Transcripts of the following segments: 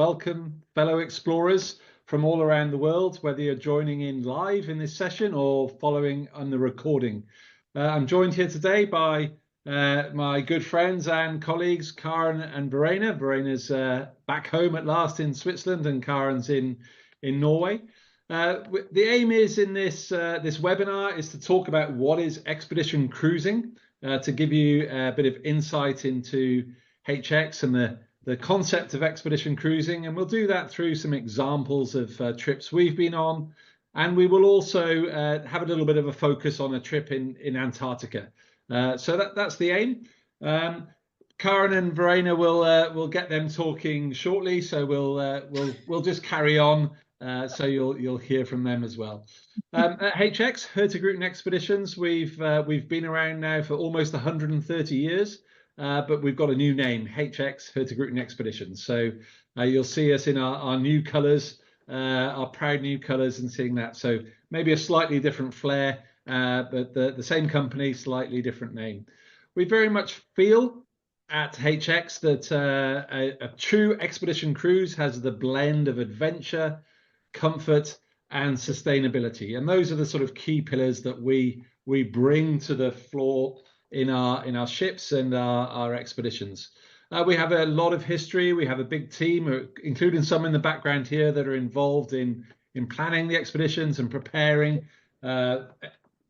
Welcome, fellow explorers from all around the world, whether you're joining in live in this session or following on the recording. I'm joined here today by my good friends and colleagues, Karen and Verena. Verena's back home at last in Switzerland, and Karen's in Norway. The aim is in this webinar is to talk about what is expedition cruising, to give you a bit of insight into HX and the concept of expedition cruising, and we'll do that through some examples of trips we've been on, and we will also have a little bit of a focus on a trip in Antarctica. So that's the aim. Karen and Verena will get them talking shortly, so we'll just carry on. So you'll hear from them as well. At HX, Hurtigruten Expeditions, we've been around now for almost 130 years. But we've got a new name, HX, Hurtigruten Expeditions. So you'll see us in our new colours, our proud new colours, and seeing that. So maybe a slightly different flair, but the same company, slightly different name. We very much feel at HX that a true expedition cruise has the blend of adventure, comfort, and sustainability. And those are the sort of key pillars that we bring to the floor in our ships and our expeditions. We have a lot of history. We have a big team, including some in the background here, that are involved in planning the expeditions and preparing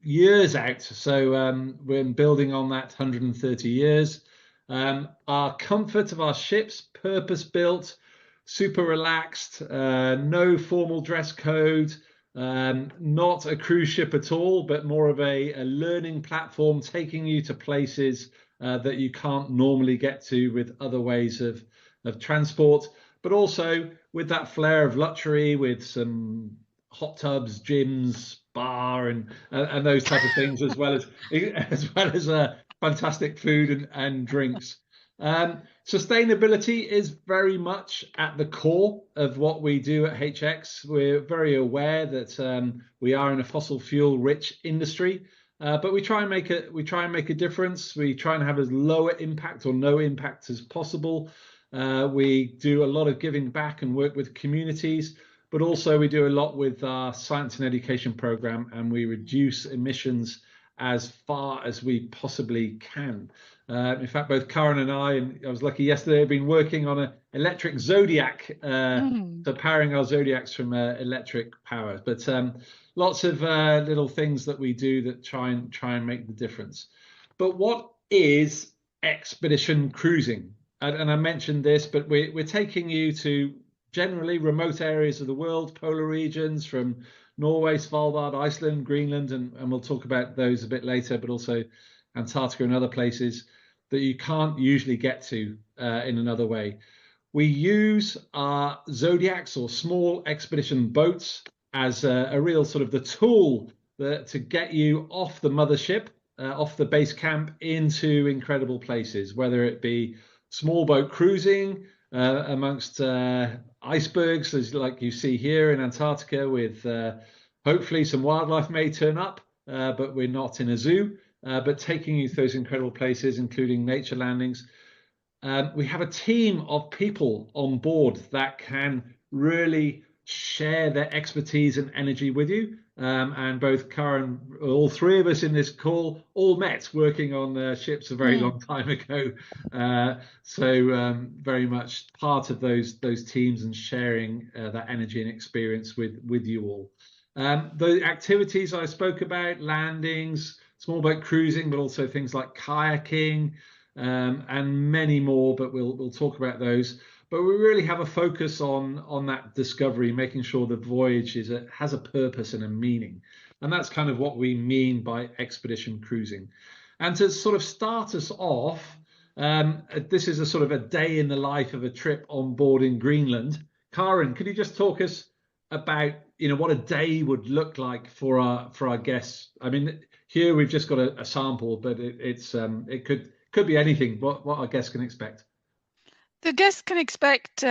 years out. So we're building on that 130 years. Our comfort of our ships, purpose-built, super relaxed, no formal dress code, not a cruise ship at all, but more of a learning platform, taking you to places that you can't normally get to with other ways of transport, but also with that flair of luxury, with some hot tubs, gyms, bar, and those type of things, as well as fantastic food and drinks. Sustainability is very much at the core of what we do at HX. We're very aware that we are in a fossil fuel rich industry, but we try and make a difference. We try and have as low impact or no impact as possible. We do a lot of giving back and work with communities, but also we do a lot with our science and education program, and we reduce emissions as far as we possibly can. In fact, both Karen and I was lucky yesterday, have been working on an electric zodiac, so powering our zodiacs from electric power. But lots of little things that we do that try and make the difference. But what is expedition cruising? And I mentioned this, but we're taking you to generally remote areas of the world, polar regions from Norway, Svalbard, Iceland, Greenland, and we'll talk about those a bit later, but also Antarctica and other places that you can't usually get to in another way. We use our zodiacs or small expedition boats as a real sort of the tool to get you off the mothership, off the base camp, into incredible places, whether it be small boat cruising amongst icebergs, as like you see here in Antarctica, with hopefully some wildlife may turn up, but we're not in a zoo. But taking you to those incredible places, including nature landings. We have a team of people on board that can really share their expertise and energy with you. And both Karen, all three of us in this call, all met working on ships a very long time ago. So very much part of those teams and sharing that energy and experience with you all. The activities I spoke about, landings, small boat cruising, but also things like kayaking and many more, but we'll talk about those. But we really have a focus on that discovery, making sure the voyage has a purpose and a meaning. And that's kind of what we mean by expedition cruising. And to sort of start us off, this is a sort of a day in the life of a trip on board in Greenland. Karen, could you just talk us about what a day would look like for our guests? I mean, here we've just got a sample, but it could be anything. What our guests can expect. The guests can expect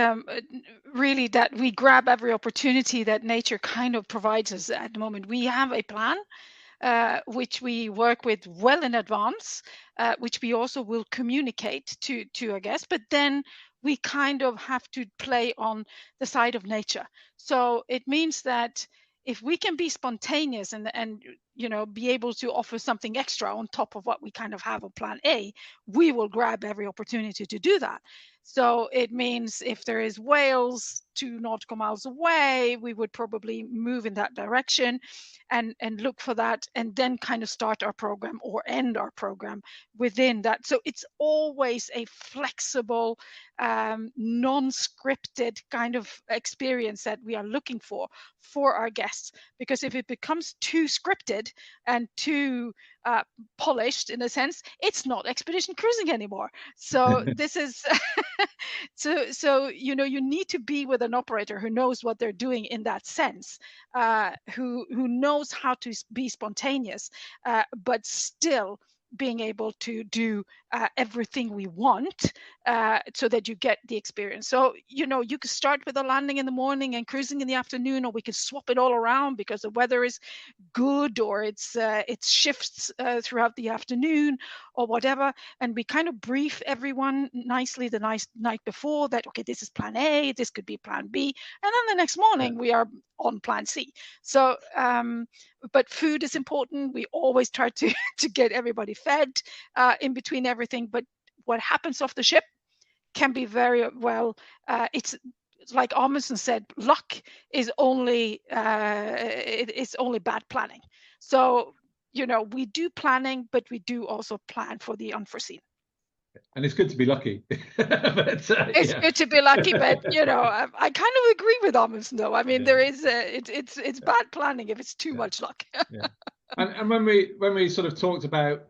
really that we grab every opportunity that nature kind of provides us at the moment. We have a plan which we work with well in advance, which we also will communicate to our guests. But then we kind of have to play on the side of nature. So it means that if we can be spontaneous and be able to offer something extra on top of what we kind of have on plan A, we will grab every opportunity to do that. So it means if there is whales 2 nautical miles away, we would probably move in that direction and look for that, and then kind of start our program or end our program within that. So it's always a flexible, non-scripted kind of experience that we are looking for our guests. Because if it becomes too scripted and too polished, in a sense, it's not expedition cruising anymore. So this is so you need to be with an operator who knows what they're doing in that sense, who knows how to be spontaneous, but still being able to do everything we want, so that you get the experience. So you could start with a landing in the morning and cruising in the afternoon, or we could swap it all around because the weather is good, or it shifts throughout the afternoon or whatever, and we kind of brief everyone nicely the night before that, okay, this is plan A, this could be plan B, and then the next morning we are on plan C. So but food is important. We always try to get everybody fed in between everything. But what happens off the ship can be very well, it's like Amundsen said, luck is only it's only bad planning. So we do planning, but we do also plan for the unforeseen. And it's good to be lucky. It's good to be lucky, but I kind of agree with Amundsen, though. I mean, there is it's bad planning if it's too much luck. And when we sort of talked about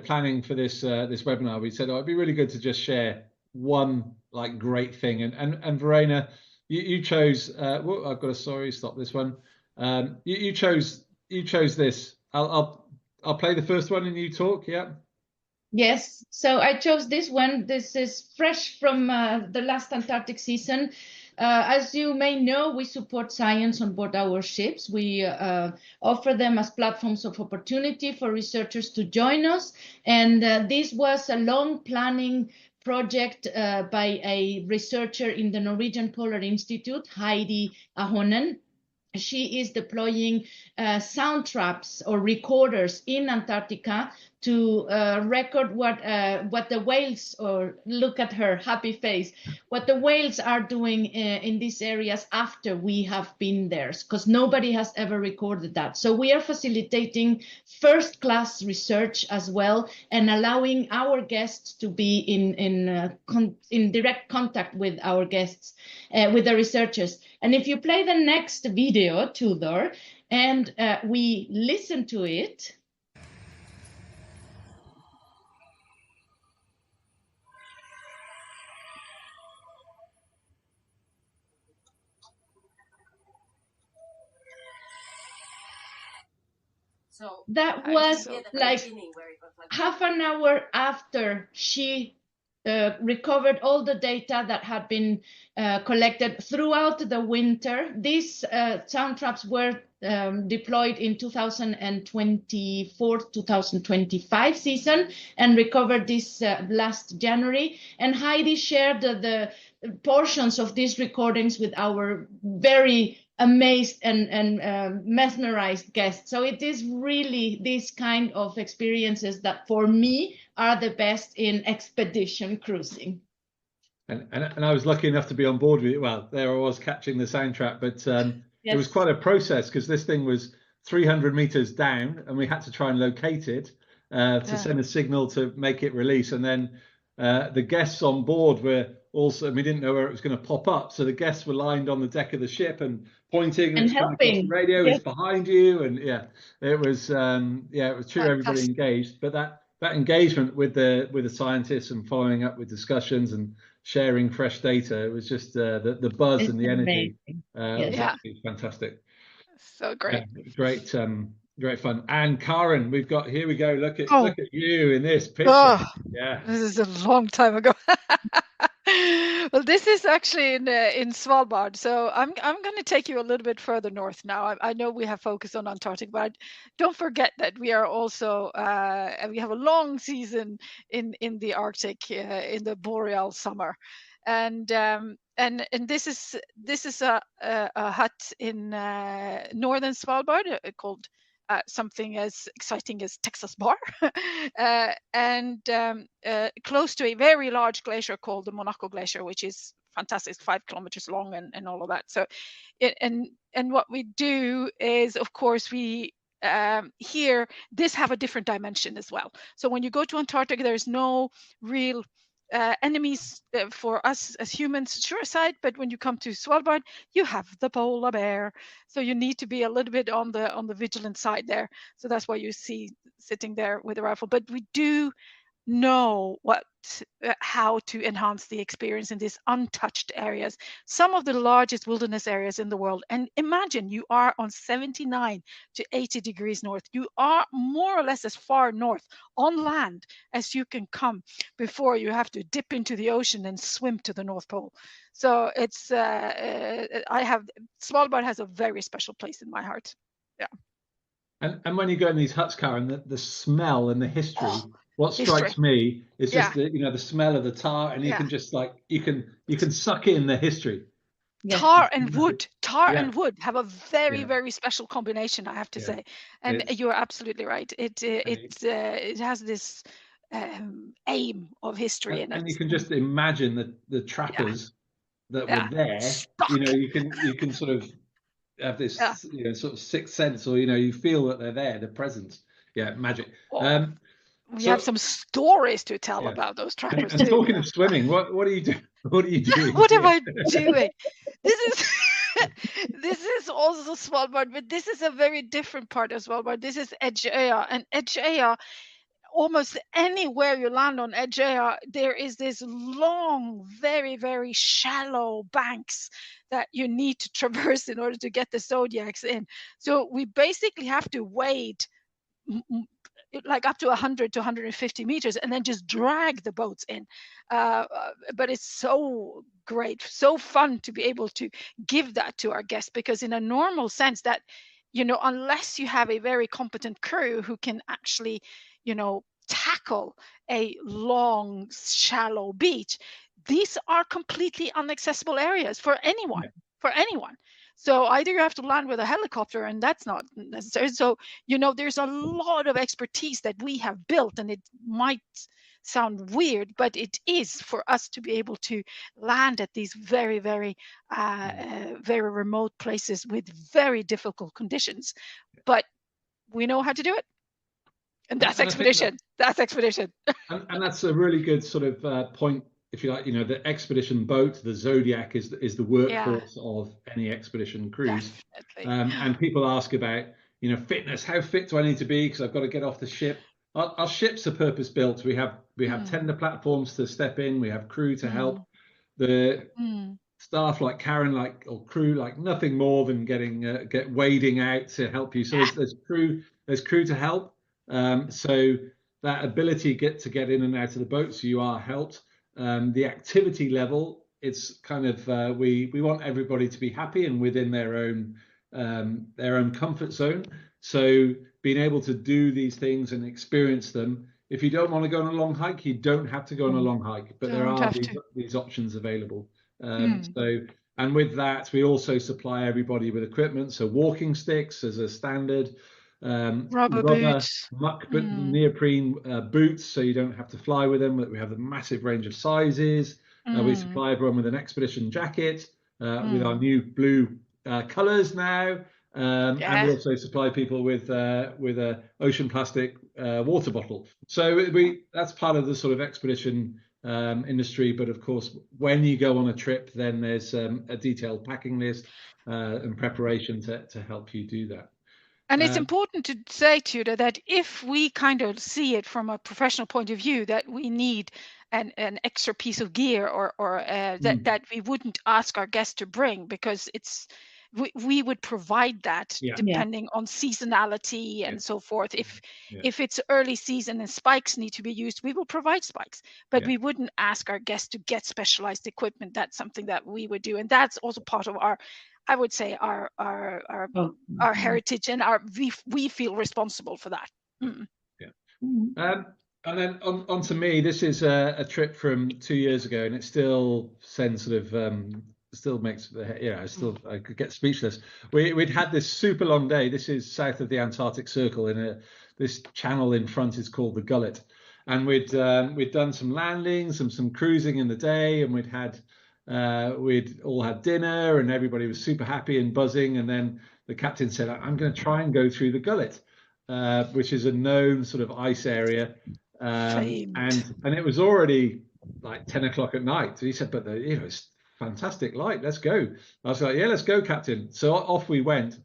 planning for this webinar, we said, it'd be really good to just share one like great thing. And Verena, you chose. I've got to stop this one. You chose this. I'll play the first one and you talk. Yeah. Yes, so I chose this one. This is fresh from the last Antarctic season. As you may know, we support science on board our ships. We offer them as platforms of opportunity for researchers to join us. And this was a long planning project by a researcher in the Norwegian Polar Institute, Heidi Ahonen. She is deploying sound traps or recorders in Antarctica to record what the whales, or look at her happy face, what the whales are doing in these areas after we have been there, because nobody has ever recorded that. So we are facilitating first-class research as well, and allowing our guests to be in direct contact with our guests, with the researchers. And if you play the next video, Tudor, and we listen to it. So that was like half an hour after she recovered all the data that had been collected throughout the winter. These sound traps were deployed in 2024-2025 season and recovered this last January. And Heidi shared the portions of these recordings with our very amazed and mesmerized guests. So it is really these kind of experiences that for me are the best in expedition cruising. And I was lucky enough to be on board with it. Well, there I was catching the sound trap, but yes. It was quite a process because this thing was 300 meters down and we had to try and locate it to send a signal to make it release. And then the guests on board were also, we didn't know where it was going to pop up. So the guests were lined on the deck of the ship and pointing and helping. The radio is behind you. And it was true. Everybody engaged, but that engagement with the scientists and following up with discussions and sharing fresh data, it was just the buzz and the energy. Was absolutely fantastic. So great. Great fun. And Karen, here we go. Look at you in this picture. Oh, this is a long time ago. Well, this is actually in Svalbard. So I'm going to take you a little bit further north now. I know we have focused on Antarctica, but don't forget that we are also we have a long season in the Arctic in the boreal summer. and this is a hut in northern Svalbard called something as exciting as Texas Bar, and close to a very large glacier called the Monaco Glacier, which is fantastic, 5 kilometers long and all of that. So, and what we do is, of course, we here this have a different dimension as well. So when you go to Antarctica, there's no real enemies for us as humans, sure side, but when you come to Svalbard, you have the polar bear, so you need to be a little bit on the vigilant side there. So that's why you see sitting there with a rifle. But we do know how to enhance the experience in these untouched areas, some of the largest wilderness areas in the world. And imagine you are on 79 to 80 degrees north. You are more or less as far north on land as you can come before you have to dip into the ocean and swim to the North Pole. So it's Svalbard has a very special place in my heart. Yeah. And when you go in these huts, Karen, the smell and the history. What strikes me is just the smell of the tar, and you can just you can suck in the history. Tar and wood have a very special combination, I have to say. And you're absolutely right. It has this aim of history in it. And you can just imagine the trappers that were there. Stuck. You can sort of have this sort of sixth sense, or you feel that they're there, the presence. Yeah, magic. We have some stories to tell about those trappers and talking of swimming, what are you doing? What are you doing? What am I doing? This is also Svalbard, but this is a very different part of Svalbard. This is Edgeøya, and Edgeøya, almost anywhere you land on Edgeøya, there is this long, very shallow banks that you need to traverse in order to get the zodiacs in. So we basically have to wade like up to 100 to 150 meters and then just drag the boats in. But it's so great, so fun to be able to give that to our guests, because in a normal sense that, unless you have a very competent crew who can actually, tackle a long, shallow beach, these are completely inaccessible areas for anyone. So either you have to land with a helicopter, and that's not necessary. So, there's a lot of expertise that we have built, and it might sound weird, but it is for us to be able to land at these very remote places with very difficult conditions. But we know how to do it. And that's expedition. That's expedition. And that's a really good sort of point. If you like, the expedition boat, the Zodiac is the workforce of any expedition cruise. And people ask about, fitness. How fit do I need to be? Because I've got to get off the ship. Our ships are purpose built. We have tender platforms to step in. We have crew to help. The staff like Karen, or crew, nothing more than get wading out to help you. So there's crew to help. So that ability to get in and out of the boat, so you are helped. The activity level, it's kind of we want everybody to be happy and within their own comfort zone. So being able to do these things and experience them. If you don't want to go on a long hike, you don't have to go on a long hike, but there are these options available. So, and with that, we also supply everybody with equipment. So walking sticks as a standard. Rubber boots, muck, but neoprene boots, so you don't have to fly with them. But we have a massive range of sizes. We supply everyone with an expedition jacket with our new blue colours now, and we also supply people with a ocean plastic water bottle. So that's part of the sort of expedition industry. But of course, when you go on a trip, then there's a detailed packing list and preparation to help you do that. And it's important to say, Tudor, that if we kind of see it from a professional point of view, that we need an extra piece of gear or that we wouldn't ask our guests to bring, because we would provide that depending on seasonality and so forth. If it's early season and spikes need to be used, we will provide spikes, but we wouldn't ask our guests to get specialized equipment. That's something that we would do, and that's also part of our, I would say, our heritage, and we feel responsible for that. And then on to me, this is a trip from 2 years ago, and it still sends sort of still makes I could get speechless. We'd had this super long day. This is south of the Antarctic Circle in this channel in front is called the Gullet, and we'd done some landings and some cruising in the day, and we'd all had dinner, and everybody was super happy and buzzing. And then the captain said, "I'm going to try and go through the Gullet," which is a known sort of ice area. And it was already like 10 o'clock at night. So he said, "But it's fantastic light. Let's go." I was like, "Yeah, let's go, Captain." So off we went,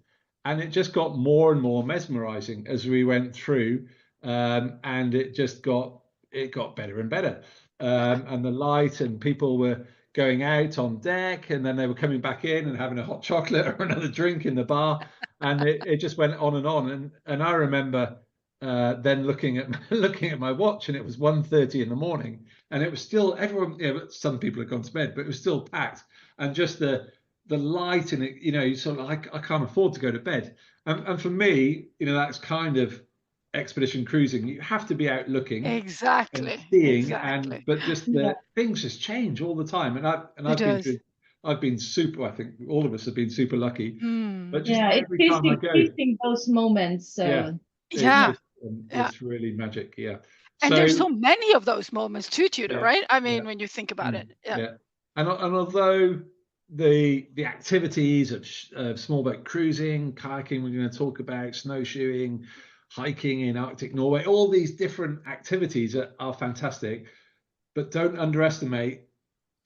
and it just got more and more mesmerizing as we went through, and it got better and better. And the light, and people were going out on deck, and then they were coming back in and having a hot chocolate or another drink in the bar, and it just went on and on. And I remember then looking at my watch, and it was 1:30 in the morning, and it was still everyone. Some people had gone to bed, but it was still packed, and just the light in it. You sort of like, I can't afford to go to bed. And for me, that's kind of expedition cruising. You have to be out looking, exactly, and seeing, exactly. but just things just change all the time. I've been super. I think all of us have been super lucky. But just every time I go, it's those moments. It's really magic, yeah. And there's so many of those moments too, Tudor, right? I mean, when you think about it, And although the activities of small boat cruising, kayaking, we're going to talk about snowshoeing, hiking in Arctic Norway, all these different activities are fantastic, but don't underestimate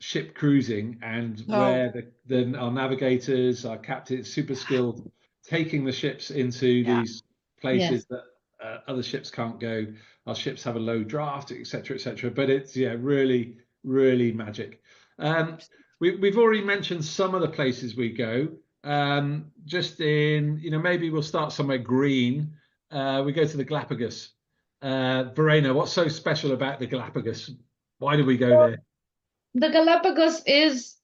ship cruising and where our navigators, our captains, super skilled, taking the ships into these places that other ships can't go. Our ships have a low draft, etc. But it's really, really magic. We've already mentioned some of the places we go. Just in, maybe we'll start somewhere green. We go to the Galápagos. Verena, what's so special about the Galápagos? Why do we go there? The Galápagos is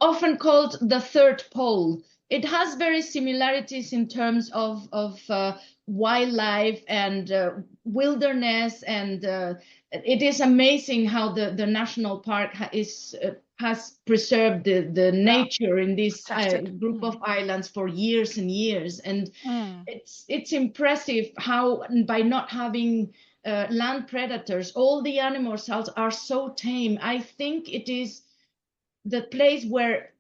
often called the third pole. It has very similarities in terms of wildlife and wilderness, and it is amazing how the national park has preserved the nature in this group of islands for years and years, and it's impressive how by not having land predators, all the animals are so tame. I think it is the place where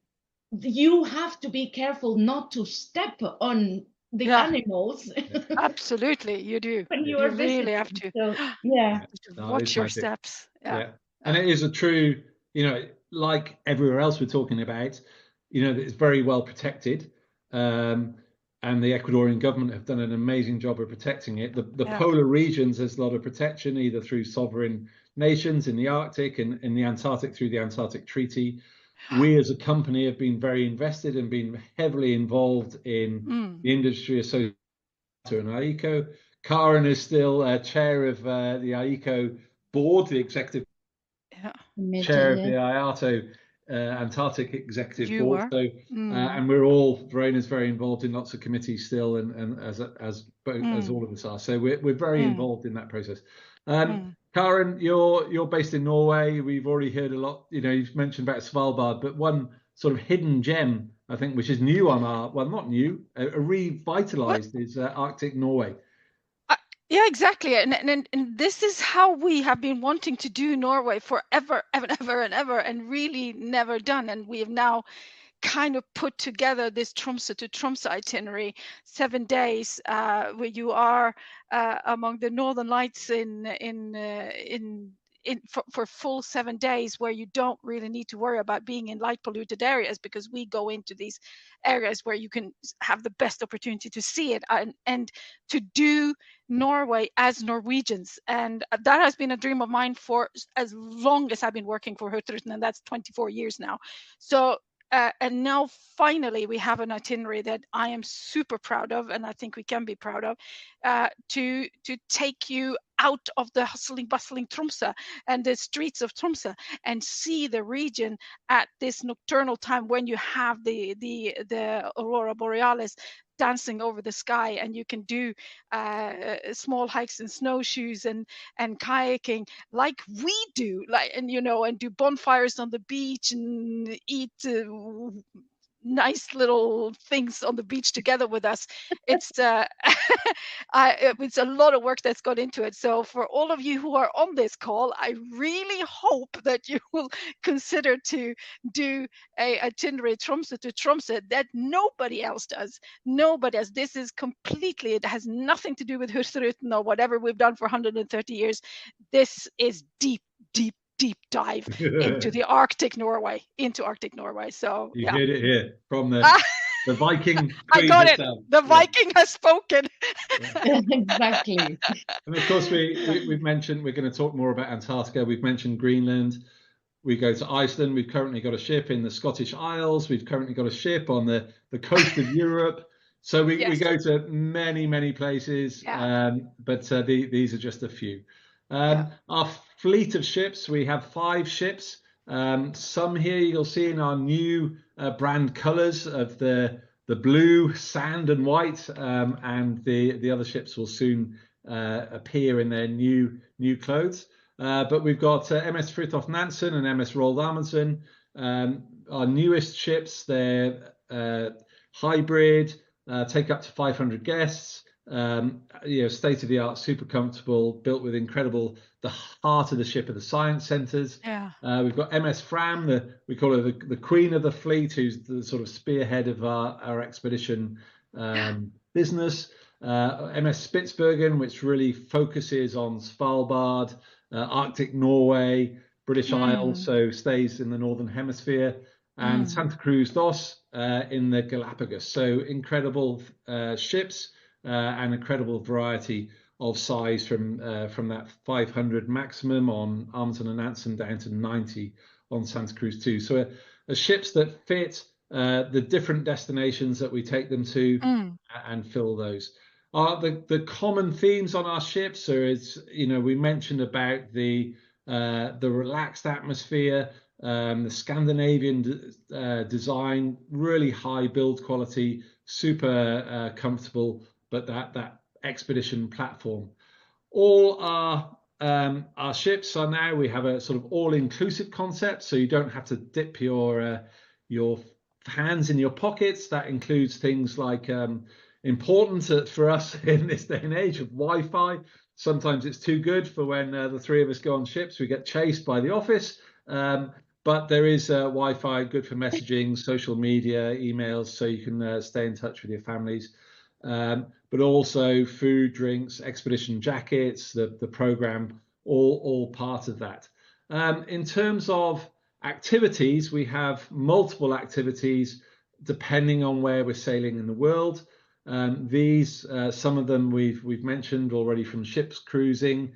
you have to be careful not to step on the animals. Absolutely, you do. You really have to. So, watch your steps. And it is a true, like everywhere else we're talking about, it's very well protected. And the Ecuadorian government have done an amazing job of protecting it. The polar regions, there's a lot of protection, either through sovereign nations in the Arctic and in the Antarctic through the Antarctic Treaty. We as a company have been very invested and been heavily involved in the industry associated with IECO. Karen is still chair of the IECO board, the executive chair of the IATO Antarctic Executive Board. So, and we're all, Verena's very involved in lots of committees still, and as all of us are. So we're very involved in that process. Karen, you're based in Norway. We've already heard a lot. You've mentioned about Svalbard, but one sort of hidden gem, I think, which is new on not new, revitalized, is Arctic Norway. Yeah, exactly. And this is how we have been wanting to do Norway forever and ever, and really never done. And we have now kind of put together this Tromsø to Tromsø itinerary, 7 days, where you are among the Northern Lights for full 7 days, where you don't really need to worry about being in light polluted areas, because we go into these areas where you can have the best opportunity to see it and to do Norway as Norwegians. And that has been a dream of mine for as long as I've been working for Hurtigruten, and that's 24 years now. So and now finally we have an itinerary that I am super proud of, and I think we can be proud of, to take you out of the hustling, bustling Tromsø and the streets of Tromsø and see the region at this nocturnal time when you have the aurora borealis dancing over the sky, and you can do small hikes in snowshoes and kayaking like we do, like, and and do bonfires on the beach and eat nice little things on the beach together with us. It's it's a lot of work that's got into it. So for all of you who are on this call, I really hope that you will consider to do a itinerary Tromsø to Tromsø that nobody else does. Nobody else. This is completely, it has nothing to do with Hurtigruten or whatever we've done for 130 years. This is deep dive into the Arctic Norway, So you yeah. heard it here from the Viking. I got it. Herself. The Viking has spoken. Exactly. And of course, we've mentioned we're going to talk more about Antarctica. We've mentioned Greenland. We go to Iceland. We've currently got a ship in the Scottish Isles. We've currently got a ship on the coast of Europe. So we go to many places. Yeah. But these are just a few. Our fleet of ships, we have 5 ships. Some here you'll see in our new brand colors of the blue, sand and white, and the other ships will soon appear in their new clothes. But we've got MS Fridtjof Nansen and MS Roald Amundsen. Our newest ships, they're hybrid, take up to 500 guests. State of the art, super comfortable, built with the heart of the ship are the science centers. We've got MS Fram, we call her the queen of the fleet, who's the sort of spearhead of our expedition business. MS Spitsbergen, which really focuses on Svalbard, Arctic Norway, British Isles, so stays in the northern hemisphere, and Santa Cruz Dos in the Galápagos. So incredible ships. An incredible variety of size from that 500 maximum on Amundsen and Nansen down to 90 on Santa Cruz too. So ships that fit the different destinations that we take them to and fill those. The common themes on our ships are, we mentioned about the relaxed atmosphere, the Scandinavian design, really high build quality, super comfortable. But that expedition platform, all our ships are now, we have a sort of all-inclusive concept, so you don't have to dip your hands in your pockets. That includes things like important for us in this day and age of Wi-Fi. Sometimes it's too good for when the 3 of us go on ships. We get chased by the office, but there is Wi-Fi, good for messaging, social media, emails, so you can stay in touch with your families. But also food, drinks, expedition jackets, the program, all part of that. In terms of activities, we have multiple activities depending on where we're sailing in the world. These, some of them we've mentioned already, from ships cruising,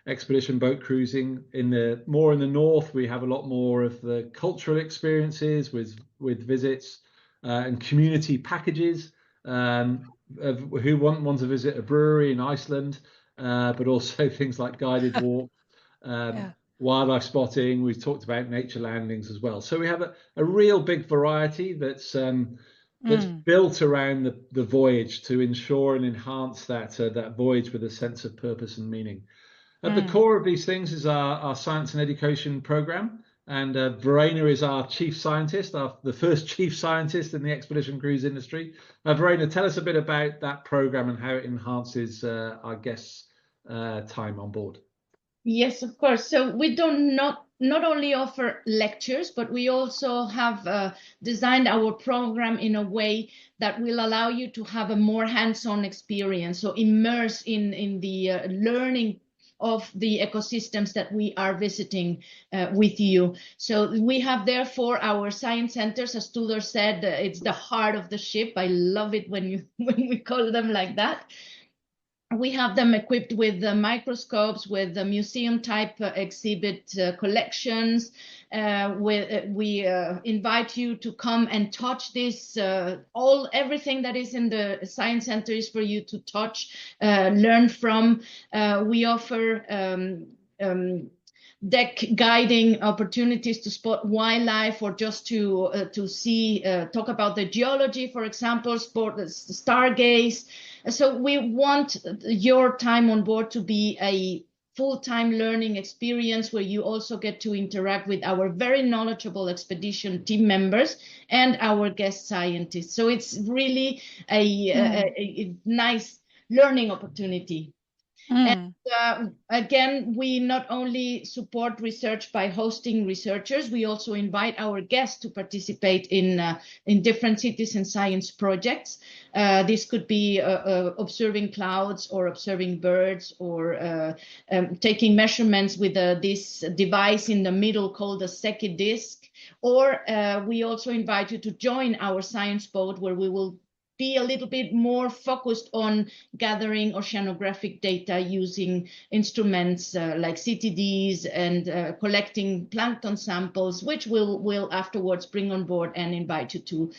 expedition boat cruising. More in the north, we have a lot more of the cultural experiences with visits and community packages. Of who want to visit a brewery in Iceland, but also things like guided walk, wildlife spotting. We've talked about nature landings as well. So we have a real big variety that's built around the voyage to ensure and enhance that voyage with a sense of purpose and meaning. At the core of these things is our science and education program. And Verena is our chief scientist, the first chief scientist in the expedition cruise industry. Verena, tell us a bit about that program and how it enhances our guests' time on board. Yes, of course. So we don't not only offer lectures, but we also have designed our program in a way that will allow you to have a more hands-on experience. So immerse in the learning of the ecosystems that we are visiting with you. So we have therefore our science centers, as Tudor said, it's the heart of the ship. I love it when we call them like that. We have them equipped with microscopes, with museum type exhibit collections. We invite you to come and touch this. Everything that is in the Science Center is for you to touch, learn from. We offer deck guiding opportunities to spot wildlife, or just to see, talk about the geology, for example, stargaze. So we want your time on board to be a full-time learning experience where you also get to interact with our very knowledgeable expedition team members and our guest scientists. So it's really a nice learning opportunity. And again, we not only support research by hosting researchers, we also invite our guests to participate in different citizen science projects. This could be observing clouds, or observing birds, or taking measurements with this device in the middle called a Secchi disc. Or we also invite you to join our science boat, where we will be a little bit more focused on gathering oceanographic data using instruments like CTDs, and collecting plankton samples, which we'll afterwards bring on board and invite you to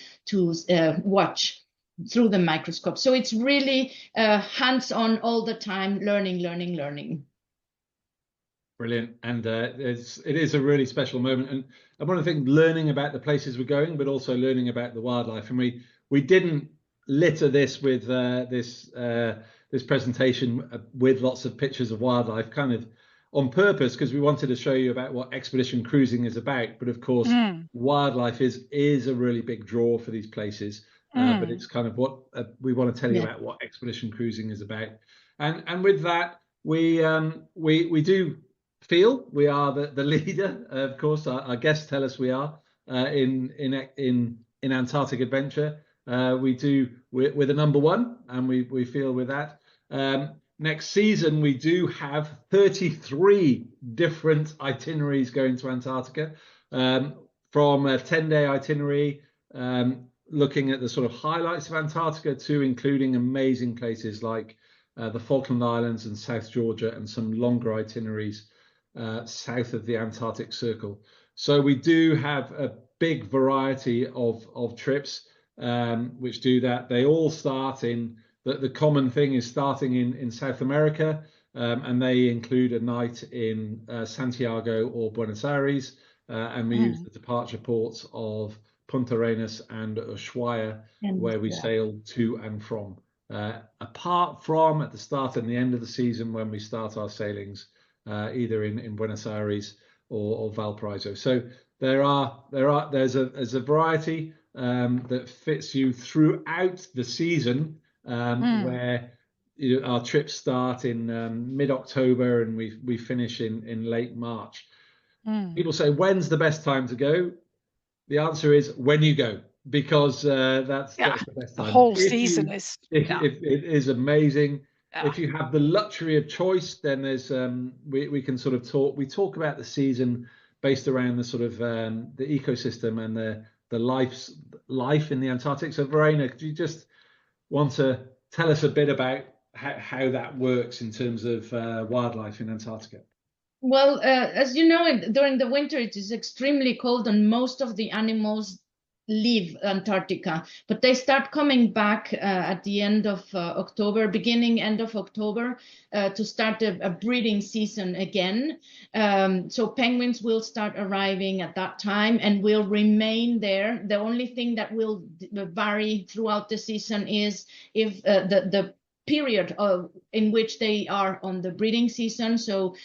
watch through the microscope. So it's really hands-on all the time, learning. Brilliant. And it is a really special moment. And one of the things, learning about the places we're going, but also learning about the wildlife. And we didn't litter this with this presentation with lots of pictures of wildlife, kind of on purpose, because we wanted to show you about what expedition cruising is about. But of course, wildlife is a really big draw for these places. But it's kind of what we want to tell you about what expedition cruising is about. And with that, we do feel we are the leader. Of course, our guests tell us we are in Antarctic Adventure. We're the number one, and we feel with that. Next season, we do have 33 different itineraries going to Antarctica, from a 10-day itinerary, looking at the sort of highlights of Antarctica, to including amazing places like the Falkland Islands and South Georgia, and some longer itineraries south of the Antarctic Circle. So we do have a big variety of trips which do that. They all start in, the common thing is starting in South America, and they include a night in Santiago or Buenos Aires, and we use the departure ports of Punta Arenas and Ushuaia, where we sail to and from. Apart from at the start and the end of the season, when we start our sailings either in Buenos Aires or Valparaiso. So there's a variety that fits you throughout the season, where our trips start in mid-October and we finish in late March. People say, when's the best time to go? The answer is when you go, because that's the best time. The whole season is. It is amazing. Yeah. If you have the luxury of choice, then there's we can sort of talk about the season based around the sort of the ecosystem and the life in the Antarctic. So Verena, do you just want to tell us a bit about how that works in terms of wildlife in Antarctica? Well, as you know, during the winter it is extremely cold, and most of the animals leave Antarctica, but they start coming back at the end of October, end of October, to start a breeding season again. So penguins will start arriving at that time and will remain there. The only thing that will vary throughout the season is if the period in which they are on the breeding season. So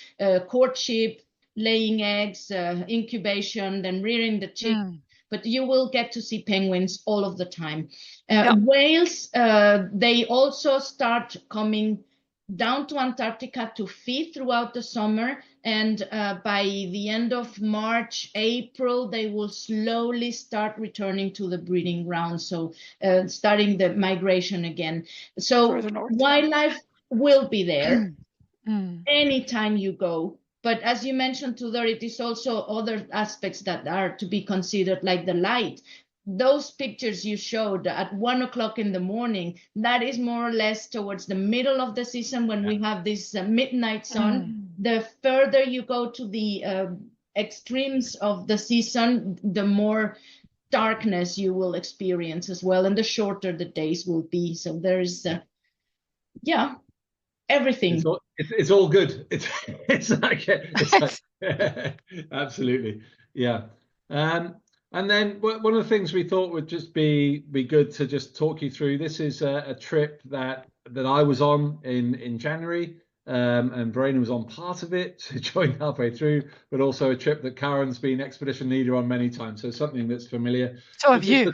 courtship, laying eggs, incubation, then rearing the chick. But you will get to see penguins all of the time. Whales, they also start coming down to Antarctica to feed throughout the summer. And by the end of March, April, they will slowly start returning to the breeding ground. So starting the migration again. So wildlife will be there anytime you go. But as you mentioned, Tudor, it is also other aspects that are to be considered, like the light. Those pictures you showed at 1 o'clock in the morning, that is more or less towards the middle of the season when we have this midnight sun. The further you go to the extremes of the season, the more darkness you will experience as well, and the shorter the days will be. So there is, everything. It's all good. It's like absolutely, yeah. And then one of the things we thought would just be good to just talk you through. This is a trip that I was on in January, and Verena was on part of it, so joined halfway through, but also a trip that Karen's been expedition leader on many times, so something that's familiar. So have you.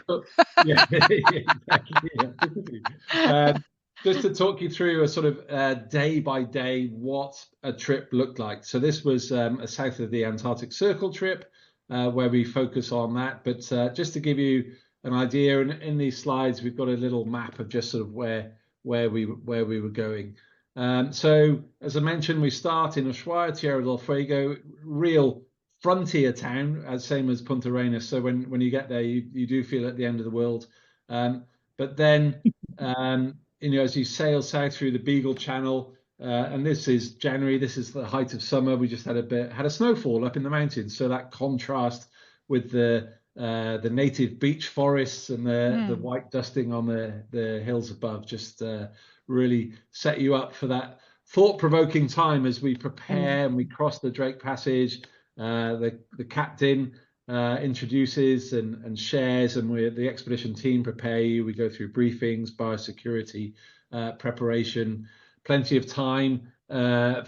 Yeah, exactly. Yeah. Just to talk you through a sort of day by day what a trip looked like. So this was a south of the Antarctic Circle trip, where we focus on that. But just to give you an idea, in these slides we've got a little map of just sort of where we were going. So as I mentioned, we start in Ushuaia, Tierra del Fuego, real frontier town, as same as Punta Arenas. So when you get there, you do feel at the end of the world. But then as you sail south through the Beagle Channel, and this is January, this is the height of summer. We just had a snowfall up in the mountains, so that contrast with the native beech forests and the white dusting on the hills above just really set you up for that thought-provoking time as we prepare and we cross the Drake Passage. The captain introduces and shares, and the expedition team prepare you. We go through briefings, biosecurity preparation, plenty of time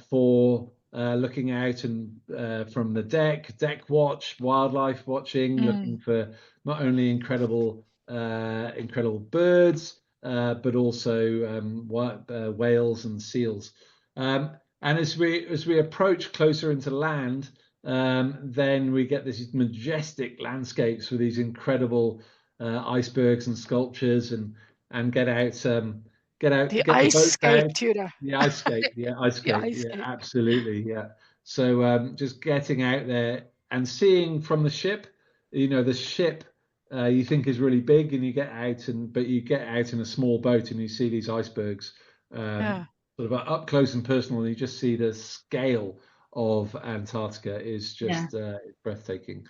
for looking out and from the deck watch, wildlife watching, looking for not only incredible birds, but also whales and seals. And as we approach closer into land, then we get these majestic landscapes with these incredible icebergs and sculptures, and get the ice boats skate, out. Tudor. The ice skate, absolutely, yeah. So just getting out there and seeing from the ship, the ship you think is really big, and you get out but you get out in a small boat and you see these icebergs sort of up close and personal, and you just see the scale of Antarctica is just breathtaking.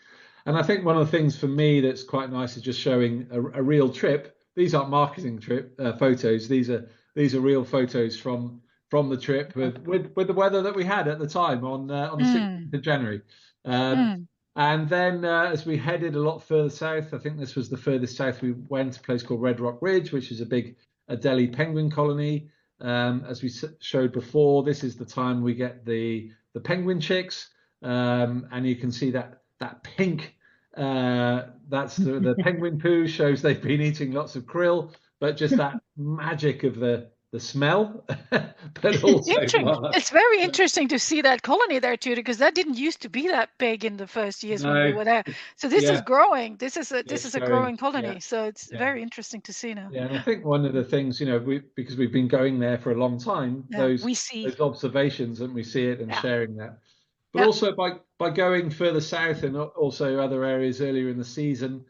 And I think one of the things for me that's quite nice is just showing a real trip. These aren't marketing trip photos. These are real photos from the trip with the weather that we had at the time on the 16th of January. And then as we headed a lot further south, I think this was the furthest south we went, a place called Red Rock Ridge, which is a big Adelie penguin colony. As we showed before, this is the time we get the penguin chicks, and you can see that pink, that's the penguin poo, shows they've been eating lots of krill, but just that magic of the smell. But also it's very interesting to see that colony there, Tudor, because that didn't used to be that big in the first years when we were there. So this is growing. This is a growing colony. So it's very interesting to see now. Yeah, and I think one of the things, because we've been going there for a long time, those observations, and we see it and sharing that. But also by going further south and also other areas earlier in the season,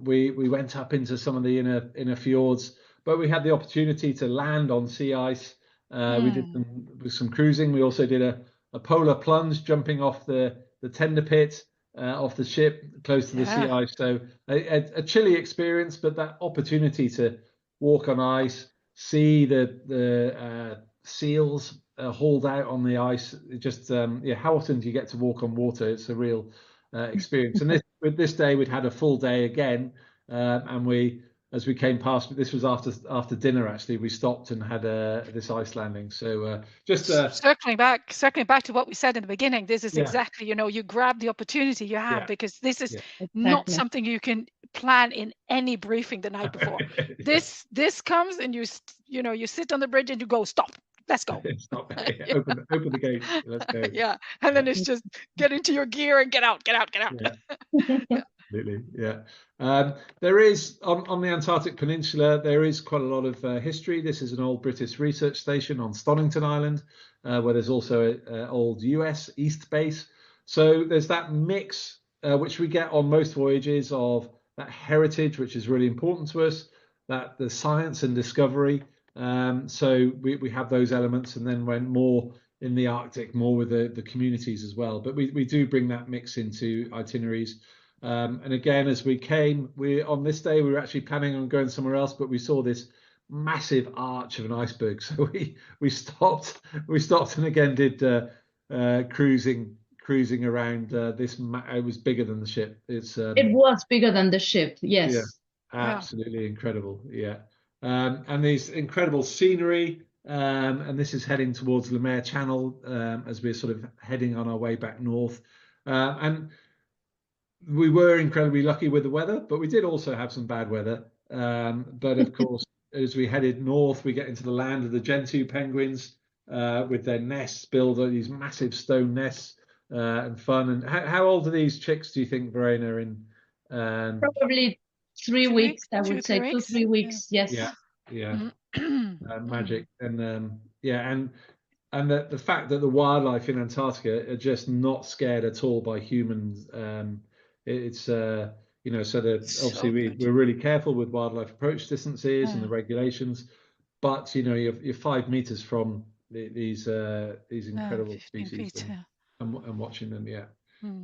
we went up into some of the inner fjords, but we had the opportunity to land on sea ice. We did some cruising. We also did a polar plunge, jumping off the tender pit off the ship close to the sea ice. So a chilly experience, but that opportunity to walk on ice, see the seals hauled out on the ice. Just how often do you get to walk on water? It's a real experience. And this day we'd had a full day again, and as we came past, this was after dinner actually, we stopped and had this ice landing. So just circling back to what we said in the beginning, this is exactly, you grab the opportunity you have, because this is not something you can plan in any briefing the night before. This comes and you sit on the bridge and you go, stop, let's go. Stop. Open the gate, let's go. And then it's just get into your gear and get out. Absolutely, there is on the Antarctic Peninsula, there is quite a lot of history. This is an old British research station on Stonington Island, where there's also an old US East base. So there's that mix which we get on most voyages, of that heritage, which is really important to us, that the science and discovery. So we have those elements, and then when more in the Arctic, more with the communities as well. But we do bring that mix into itineraries. And again, as we came, on this day we were actually planning on going somewhere else, but we saw this massive arch of an iceberg, so we stopped and again did cruising around this. It was bigger than the ship. It was bigger than the ship. Yes. Yeah, absolutely incredible. Yeah, and these incredible scenery. And this is heading towards Le Maire Channel as we're sort of heading on our way back north. And we were incredibly lucky with the weather, but we did also have some bad weather. But of course, as we headed north, we get into the land of the Gentoo penguins with their nests built on these massive stone nests and fun. And how old are these chicks, do you think, Verena? Probably 3 weeks, I would say. 2-3 2-3 weeks. Yes. Yeah. Magic. And and the fact that the wildlife in Antarctica are just not scared at all by humans. It's so that obviously we're really careful with wildlife approach distances and the regulations, but you're 5 meters from these incredible species and watching them.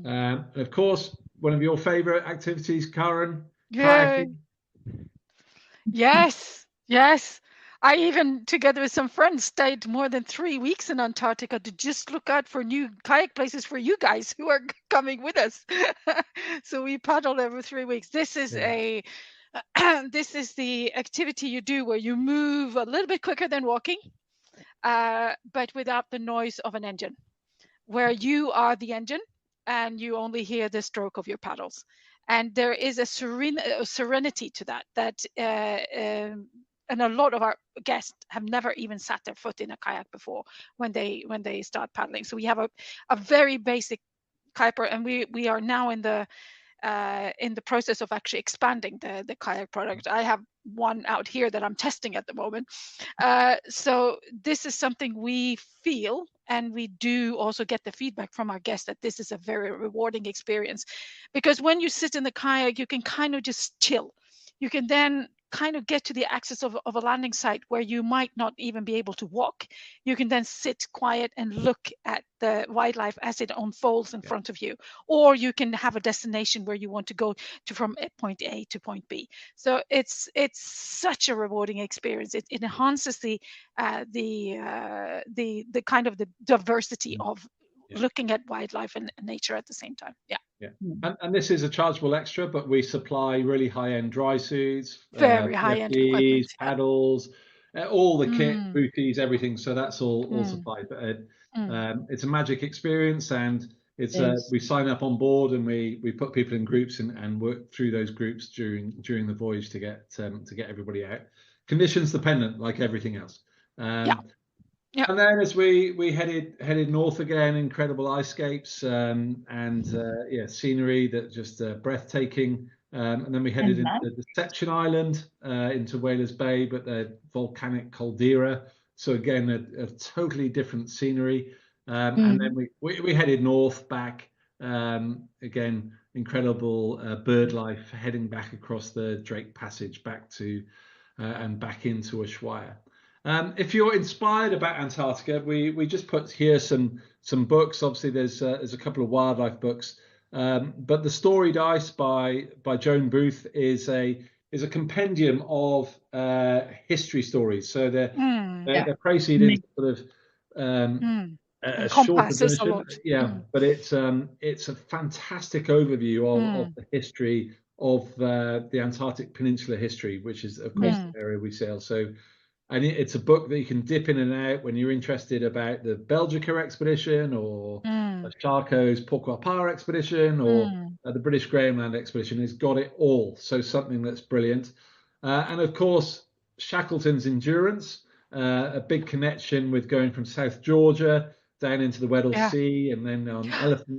And of course, one of your favorite activities, Karen, kayaking. Yes. I even, together with some friends, stayed more than 3 weeks in Antarctica to just look out for new kayak places for you guys who are coming with us. So we paddled every 3 weeks. This is this is the activity you do where you move a little bit quicker than walking, but without the noise of an engine, where you are the engine and you only hear the stroke of your paddles. And there is a serenity to that and a lot of our guests have never even sat their foot in a kayak before when they start paddling. So we have a very basic kayak, and we are now in the process of actually expanding the kayak product. I have one out here that I'm testing at the moment. So this is something we feel, and we do also get the feedback from our guests that this is a very rewarding experience, because when you sit in the kayak, you can kind of just chill. You can then kind of get to the access of a landing site where you might not even be able to walk. You can then sit quiet and look at the wildlife as it unfolds in front of you, or you can have a destination where you want to go to from point A to point B. So it's such a rewarding experience. It enhances the kind of the diversity of looking at wildlife and nature at the same time. And this is a chargeable extra, but we supply really high-end dry suits, very high-end equipment, paddles, all the kit, booties, everything. So that's all supplied. But it's a magic experience, and it's we sign up on board and we put people in groups and work through those groups during the voyage to get everybody out. Conditions dependent, like everything else. And then as we headed north again, incredible icescapes and scenery that just breathtaking. And then we headed into Deception Island, into Whalers Bay, but the volcanic caldera. So again, a totally different scenery. And then we headed north back. Again, incredible bird life, heading back across the Drake Passage back to and back into Ushuaia. If you're inspired about Antarctica, we just put here some books. Obviously, there's a couple of wildlife books, but the Storied Ice by Joan Booth is a compendium of history stories. So they're created in sort of a shorter version. But it's a fantastic overview of the history of the Antarctic Peninsula history, which is of course the area we sail. So. And it's a book that you can dip in and out when you're interested about the Belgica expedition or Charcot's Pourquoi Pas expedition or the British Greenland expedition. It's got it all. So something that's brilliant. And of course, Shackleton's Endurance, a big connection with going from South Georgia down into the Weddell Sea and then on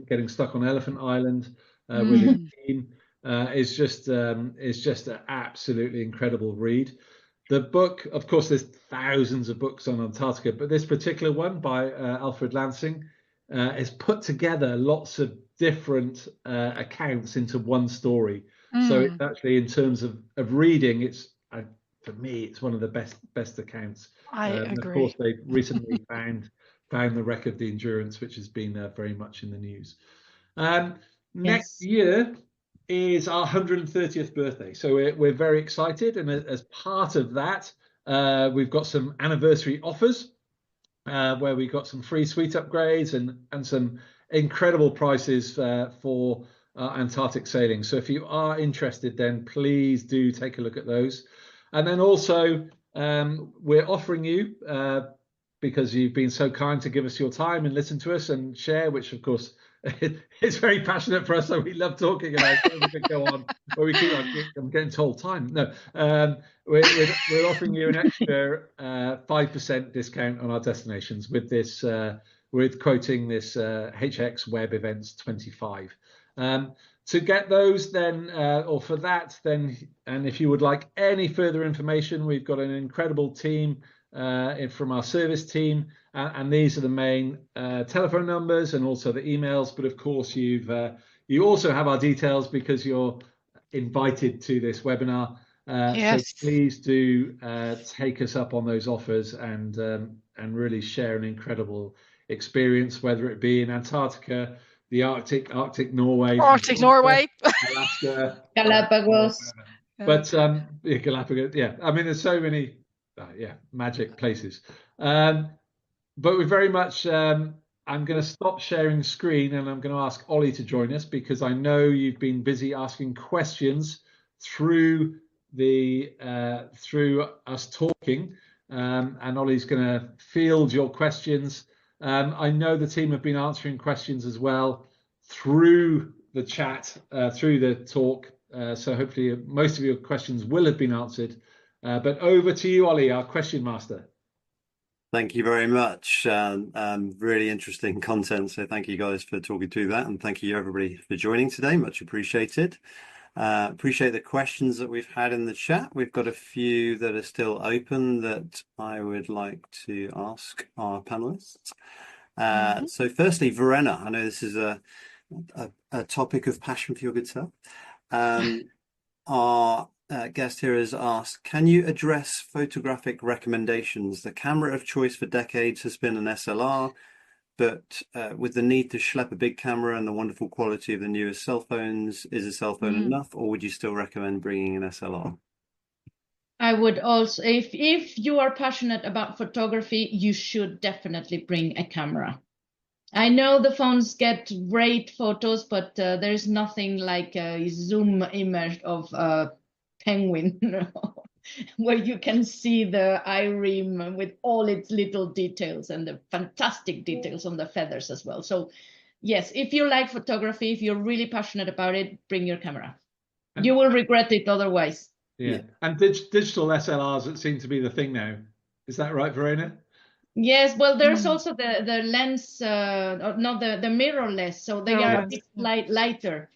getting stuck on Elephant Island with his team is just an absolutely incredible read. The book, of course, there's thousands of books on Antarctica, but this particular one by Alfred Lansing has put together lots of different accounts into one story. So it's actually, in terms of reading, it's for me, it's one of the best accounts. I agree. Of course, they've recently found found the wreck of the Endurance, which has been very much in the news. Next Yes. year is our 130th birthday, so we're very excited, and as part of that, we've got some anniversary offers where we got some free suite upgrades and some incredible prices for Antarctic sailing. So if you are interested, then please do take a look at those. And then also we're offering you, because you've been so kind to give us your time and listen to us and share, which of course it's very passionate for us, so we love talking about it. We could go on, or we keep on. I'm getting told time. No, we're offering you an extra 5% discount on our destinations with this, with quoting this HX Web Events 25. To get those, then, or for that, then, and if you would like any further information, we've got an incredible team from our service team, and these are the main telephone numbers and also the emails. But of course, you also have our details because you're invited to this webinar. Yes. So please do take us up on those offers and really share an incredible experience, whether it be in Antarctica, the Arctic Norway, Alaska, Galápagos. but Galapagos, yeah. I mean, there's so many, magic places. But we very much. I'm going to stop sharing screen, and I'm going to ask Ollie to join us because I know you've been busy asking questions through us talking, and Ollie's going to field your questions. I know the team have been answering questions as well through the chat, through the talk. So hopefully most of your questions will have been answered. But over to you, Ollie, our question master. Thank you very much. Really interesting content. So thank you guys for talking through that. And thank you everybody for joining today. Much appreciated. Appreciate the questions that we've had in the chat. We've got a few that are still open that I would like to ask our panelists. So firstly, Verena, I know this is a topic of passion for your good self. Our guest here has asked, can you address photographic recommendations? The camera of choice for decades has been an SLR, but with the need to schlep a big camera and the wonderful quality of the newest cell phones, is a cell phone enough, or would you still recommend bringing an SLR? I would also, if you are passionate about photography, you should definitely bring a camera. I know the phones get great photos, but there's nothing like a zoom image of a penguin where you can see the eye rim with all its little details and the fantastic details on the feathers as well. So yes, if you like photography, if you're really passionate about it, bring your camera. You will regret it otherwise. Yeah. And digital SLRs that seem to be the thing now. Is that right, Verena? Yes, well, there's also the lens, not the mirrorless, so they are a bit lighter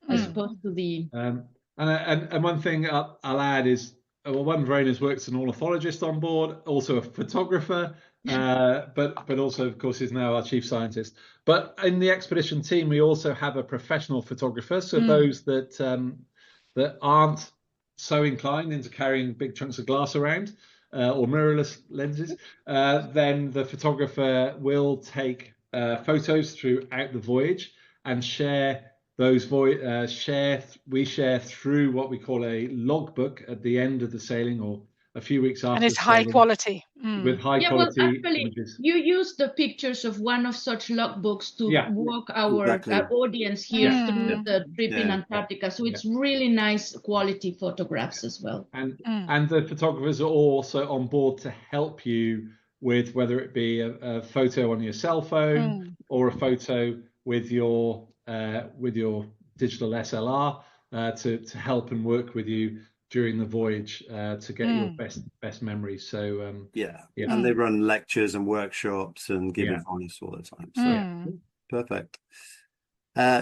as opposed to the. And one thing I'll add is, well, one, Verena's works as an ornithologist on board, also a photographer, but also, of course, is now our chief scientist. But in the expedition team, we also have a professional photographer. So those that aren't so inclined into carrying big chunks of glass around, or mirrorless lenses, then the photographer will take photos throughout the voyage and share those. We share through what we call a logbook at the end of the sailing or a few weeks after. And it's high quality. With high quality actually, images. You use the pictures of one of such logbooks to walk our audience here through the trip in Antarctica. So it's really nice quality photographs as well. And the photographers are also on board to help you with whether it be a photo on your cell phone or a photo with your digital SLR to help and work with you during the voyage to get your best memories. So and they run lectures and workshops and give advice all the time. So perfect.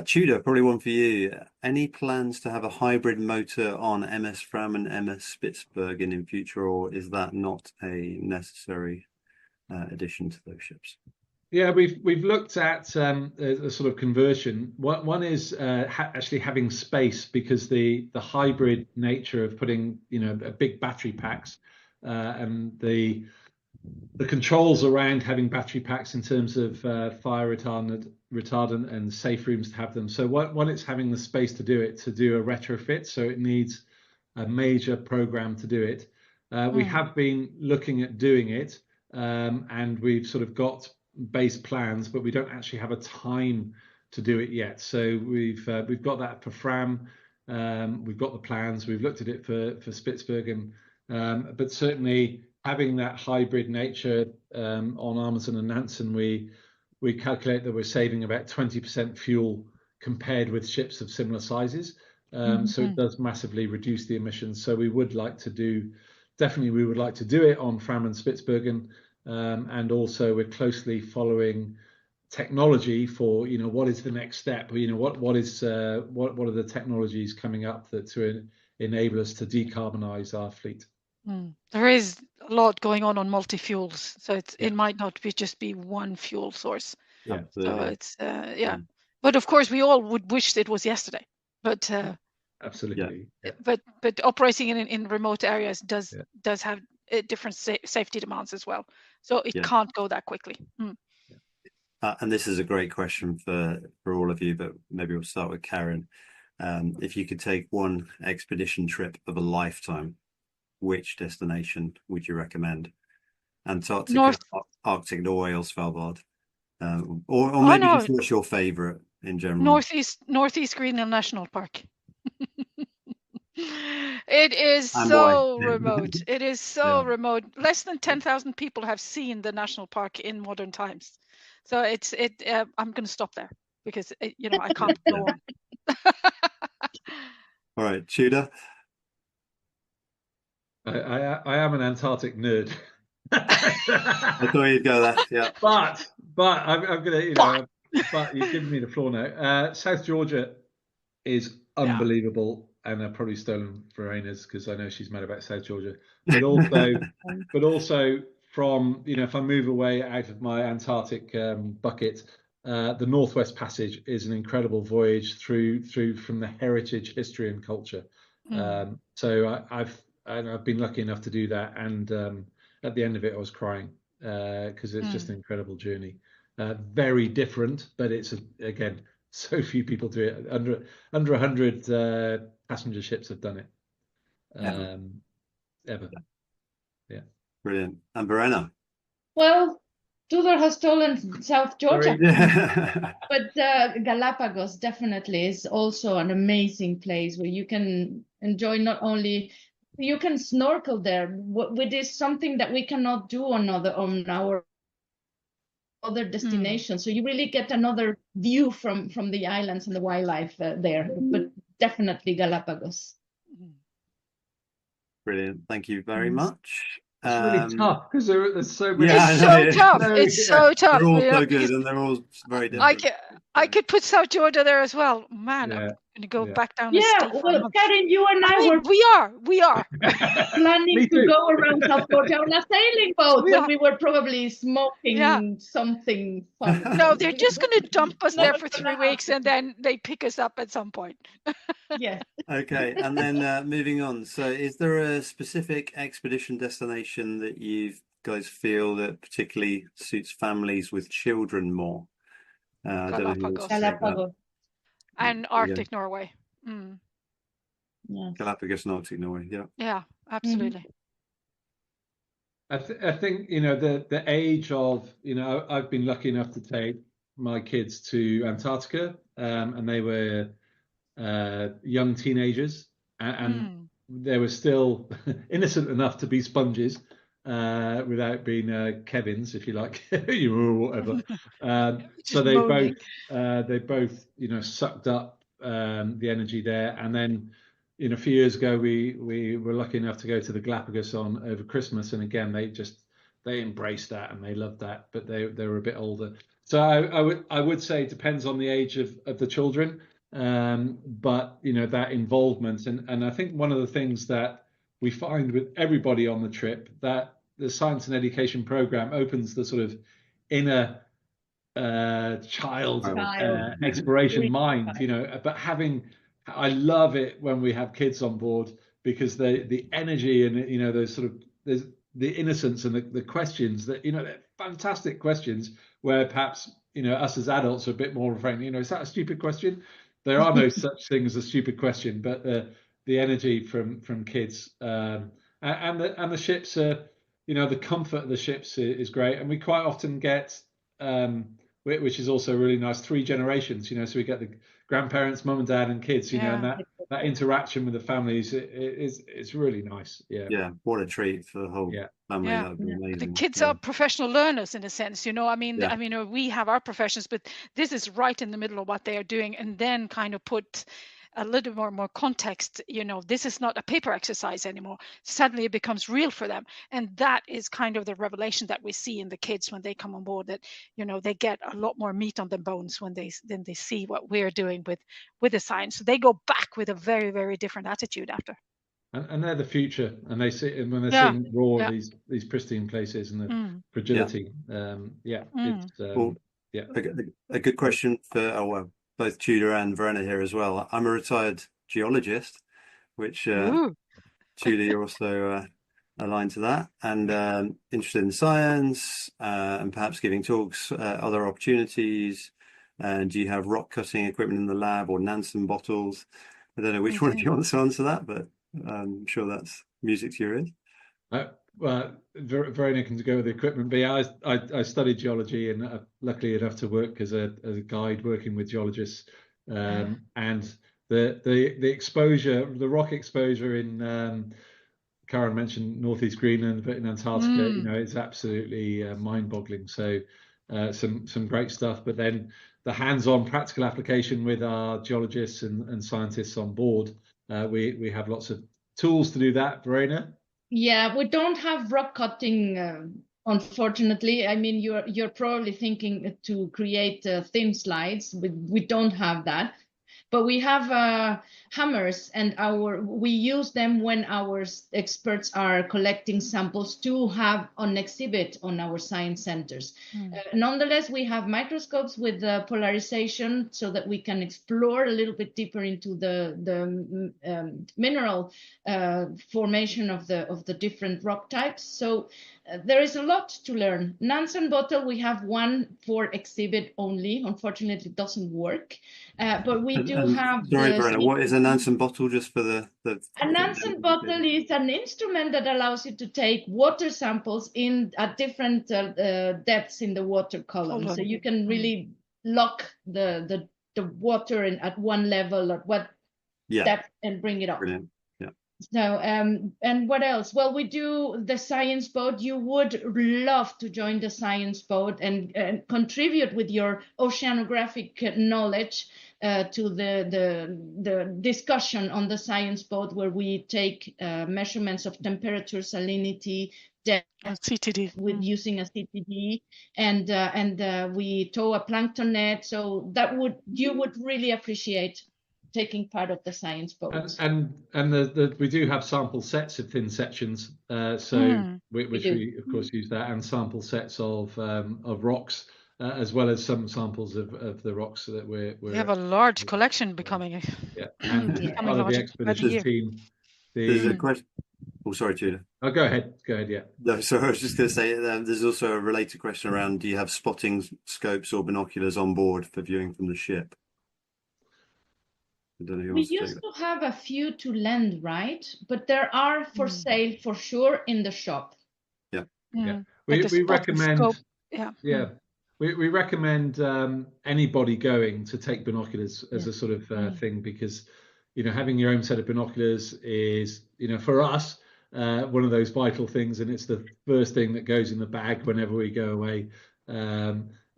Tudor, probably one for you. Any plans to have a hybrid motor on MS Fram and MS Spitsbergen in future, or is that not a necessary addition to those ships? Yeah, we've looked at a sort of conversion. One is actually having space, because the hybrid nature of putting big battery packs and the the controls around having battery packs in terms of fire retardant and safe rooms to have them. So when it's having the space to do it, to do a retrofit, so it needs a major program to do it. We have been looking at doing it, and we've sort of got base plans, but we don't actually have a time to do it yet. So we've got that for Fram. We've got the plans. We've looked at it for Spitsbergen, but certainly having that hybrid nature on Amundsen and Nansen, we calculate that we're saving about 20% fuel compared with ships of similar sizes. So it does massively reduce the emissions. So we would like to do it on Fram and Spitsbergen, and also we're closely following technology for what is the next step. What are the technologies coming up that to enable us to decarbonize our fleet. There is a lot going on multi-fuels, so it might not just be one fuel source. Yeah. So it's but of course we all would wish it was yesterday. But absolutely. Yeah. But operating in remote areas does have different safety demands as well. So it can't go that quickly. And this is a great question for all of you, but maybe we'll start with Karen. If you could take one expedition trip of a lifetime, which destination would you recommend? Antarctica, Arctic, Norway, or Svalbard? Or maybe just what's your favorite in general? Northeast Greenland National Park. It is so remote. It is so remote. Less than 10,000 people have seen the national park in modern times. So I'm going to stop there because I can't go on. All right, Tudor. I am an Antarctic nerd. I thought you'd go there. Yeah. But I'm gonna, but you've given me the floor now. South Georgia is unbelievable, and I've probably stolen Verena's because I know she's mad about South Georgia. But also from if I move away out of my Antarctic bucket, the Northwest Passage is an incredible voyage through from the heritage, history, and culture. So I've been lucky enough to do that, and at the end of it, I was crying because it's just an incredible journey. Very different, but it's again so few people do it. Under 100 passenger ships have done it. Ever. Yeah. Brilliant. And Verena? Well, Tudor has stolen South Georgia, but Galapagos definitely is also an amazing place where you can enjoy you can snorkel there, which is something that we cannot do on our other destinations. So you really get another view from the islands and the wildlife there. But definitely Galapagos. Brilliant. Thank you very much. It's really tough because there's so many. It's so tough. They're all so good, and they're all very different. I could put South Georgia there as well. Man, I'm going to go back down. Well, Karen, you and I we are planning to go around South Georgia on a sailing boat when we were probably smoking something fun. No, they're just going to dump us there for 3 weeks and then they pick us up at some point. Yeah. Okay, and then moving on. So, is there a specific expedition destination that you guys feel that particularly suits families with children more? Galápagos. And Arctic Norway. Yeah. Galapagos and Arctic Norway. Yeah. Yeah, absolutely. I think the age of I've been lucky enough to take my kids to Antarctica, and they were young teenagers, and they were still innocent enough to be sponges without being Kevins, if you like, or whatever. So they both sucked up the energy there, and then a few years ago we were lucky enough to go to the Galápagos over Christmas, and again they embraced that and they loved that, but they were a bit older. So I would say it depends on the age of the children, but that involvement, and I think one of the things that we find with everybody on the trip, that the science and education program opens the sort of inner child exploration mind, but I love it when we have kids on board, because the energy and those sort of, innocence and the questions that, they're fantastic questions where perhaps, us as adults are a bit more refrained. Is that a stupid question? There are no such thing as a stupid question, but the energy from kids, and the ships are, the comfort of the ships is great. And we quite often get, which is also really nice, 3 generations, so we get the grandparents, mum and dad and kids, and that interaction with the families it's really nice. Yeah, what a treat for the whole family. That would be amazing. The kids are professional learners in a sense, I mean, we have our professions, but this is right in the middle of what they are doing, and then kind of put a little more context. This is not a paper exercise anymore. Suddenly it becomes real for them, and that is kind of the revelation that we see in the kids when they come on board, that they get a lot more meat on the bones when they see what we're doing with the science. So they go back with a very, very different attitude after. And they're the future, and they see, and when they're seeing raw these pristine places and the fragility, it's a good question for both Tudor and Verena here as well. I'm a retired geologist, which Tudor, you're also aligned to that, and interested in science, and perhaps giving talks, other opportunities. And do you have rock cutting equipment in the lab or Nansen bottles? I don't know which one of you wants to answer that, but I'm sure that's music to your ears. Well, Verena can go with the equipment, but I studied geology, and luckily enough to work as a guide working with geologists, and the exposure, the rock exposure in Karen mentioned northeast Greenland, but in Antarctica, it's absolutely mind-boggling. So some great stuff, but then the hands-on practical application with our geologists and scientists on board, we have lots of tools to do that. Verena? Yeah, we don't have rock cutting, unfortunately. I mean, you're probably thinking to create thin slides. We don't have that, but we have hammers, and we use them when our experts are collecting samples to have on exhibit on our science centers. Nonetheless, we have microscopes with polarization so that we can explore a little bit deeper into the mineral formation of the different rock types. So there is a lot to learn. Nansen bottle, we have one for exhibit only. Unfortunately, it doesn't work. But we do have. Sorry, Verena, what is a Nansen bottle, just for the A Nansen bottle is an instrument that allows you to take water samples at different depths in the water column. So you can really lock the water at one level at what depth and bring it up. Brilliant. So, and what else? Well, we do the science boat. You would love to join the science boat and contribute with your oceanographic knowledge to the discussion on the science boat, where we take measurements of temperature, salinity, depth, CTD with using a CTD, and we tow a plankton net. So you would really appreciate taking part of the science boat. And we do have sample sets of thin sections, which we of course use that, and sample sets of rocks, as well as some samples of the rocks that we have a large collection becoming. And part of the expedition team. There's a question. Oh, sorry, Tudor. Oh, go ahead. Yeah. No, sorry, I was just going to say there's also a related question around: do you have spotting scopes or binoculars on board for viewing from the ship? We used to have a few to lend, right? But there are for sale for sure in the shop. Yeah. We recommend. We recommend anybody going to take binoculars as a sort of thing, because having your own set of binoculars is for us one of those vital things, and it's the first thing that goes in the bag whenever we go away.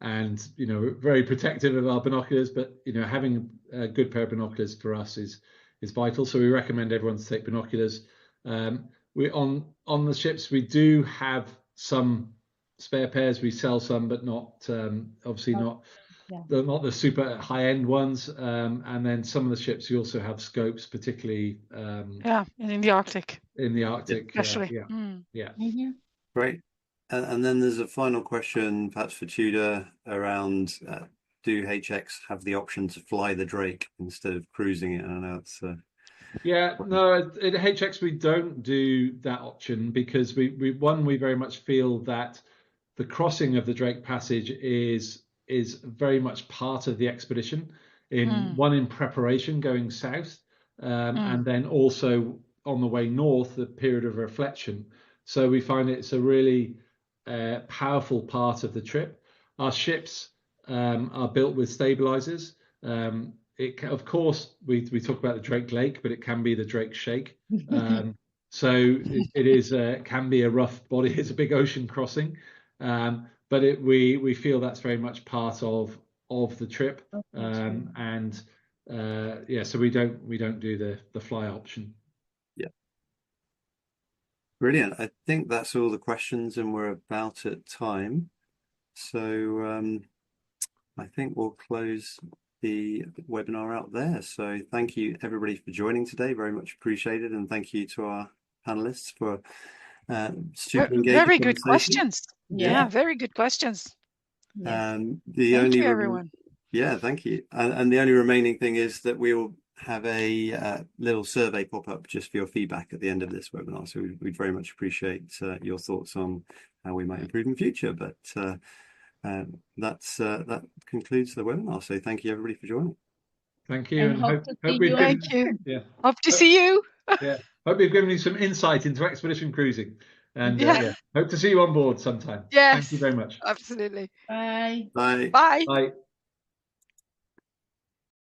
And we're very protective of our binoculars, but having a good pair of binoculars for us is vital. So we recommend everyone to take binoculars. We on the ships, we do have some spare pairs. We sell some, but not obviously not the super high end ones. And then some of the ships, you also have scopes, particularly and in the Arctic. Especially. Great. And then there's a final question, perhaps for Tudor, around do HX have the option to fly the Drake instead of cruising it? I know it's Yeah, no, at HX we don't do that option because we very much feel that the crossing of the Drake Passage is very much part of the expedition in preparation going south, and then also on the way north, the period of reflection. So we find it's a really powerful part of the trip. Our ships are built with stabilizers. Of course, we talk about the Drake Lake, but it can be the Drake Shake. So it can be a rough body. It's a big ocean crossing, but we feel that's very much part of the trip, and yeah, so we don't do the fly option. Yeah, brilliant. I think that's all the questions, and we're about at time. So I think we'll close the webinar out there. So thank you everybody for joining today, very much appreciated, and thank you to our panelists for super engaging. Very good questions. Yeah, very good questions. Thank you, everyone. Yeah, thank you. And the only remaining thing is that we will have a little survey pop up just for your feedback at the end of this webinar. So we'd very much appreciate your thoughts on how we might improve in future. But that concludes the webinar. So thank you everybody for joining. Thank you, and hope thank you. Yeah, hope to see you. Yeah, hope we've given you some insight into expedition cruising, and hope to see you on board sometime. Yes, thank you very much. Absolutely. Bye. Bye. Bye. Bye.